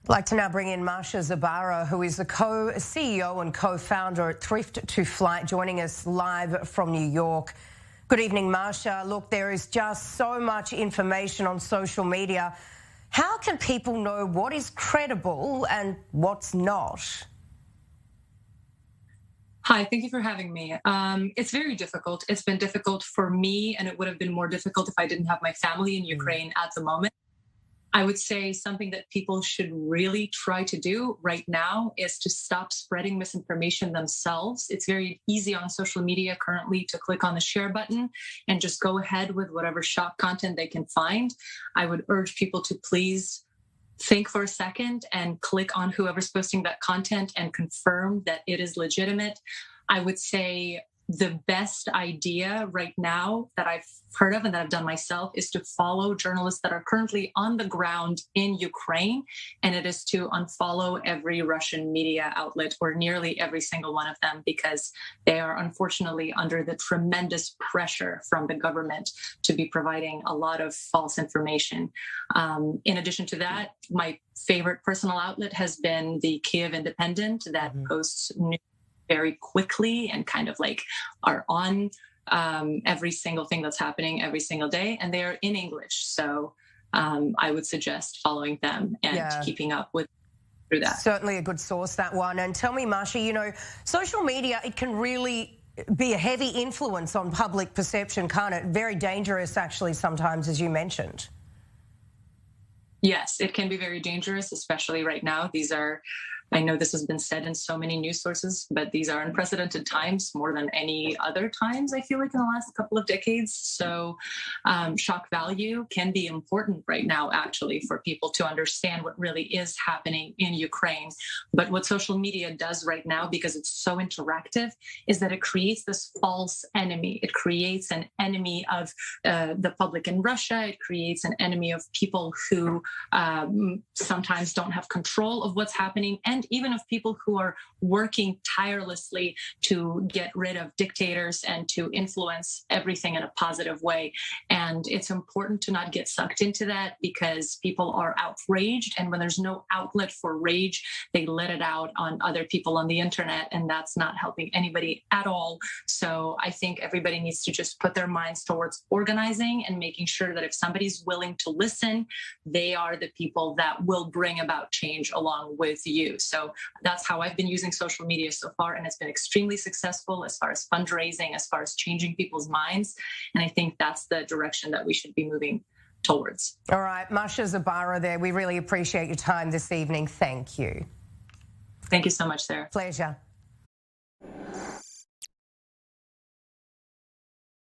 I'd like to now bring in Masha Zabara, who is the co-CEO and co-founder at Thrift to Flight, joining us live from New York. Good evening, Masha. Look, there is just so much information on social media. How can people know what is credible and what's not? Hi, thank you for having me. It's very difficult. It's been difficult for me, and it would have been more difficult if I didn't have my family in Ukraine at the moment. I would say something that people should really try to do right now is to stop spreading misinformation themselves. It's very easy on social media currently to click on the share button and just go ahead with whatever shock content they can find. I would urge people to please think for a second and click on whoever's posting that content and confirm that it is legitimate. I would say the best idea right now that I've heard of and that I've done myself is to follow journalists that are currently on the ground in Ukraine, and it is to unfollow every Russian media outlet, or nearly every single one of them, because they are unfortunately under the tremendous pressure from the government to be providing a lot of false information. In addition to that, my favorite personal outlet has been the Kyiv Independent that posts news very quickly and kind of like are on every single thing that's happening every single day, and they are in English. So I would suggest following them and keeping up with through that. Certainly a good source, that one. And tell me, Masha, you know, social media, it can really be a heavy influence on public perception, can't it? Very dangerous, actually, sometimes, as you mentioned. Yes, it can be very dangerous, especially right now. I know this has been said in so many news sources, but these are unprecedented times, more than any other times, I feel like, in the last couple of decades. So shock value can be important right now, actually, for people to understand what really is happening in Ukraine. But what social media does right now, because it's so interactive, is that it creates this false enemy. It creates an enemy of the public in Russia. It creates an enemy of people who sometimes don't have control of what's happening, and even of people who are working tirelessly to get rid of dictators and to influence everything in a positive way. And it's important to not get sucked into that, because people are outraged, and when there's no outlet for rage, they let it out on other people on the internet, and that's not helping anybody at all. So I think everybody needs to just put their minds towards organizing and making sure that if somebody's willing to listen, they are the people that will bring about change along with you. So that's how I've been using social media so far, and it's been extremely successful as far as fundraising, as far as changing people's minds. And I think that's the direction that we should be moving towards. All right, Masha Zabara there. We really appreciate your time this evening. Thank you. Thank you so much, Sarah. Pleasure.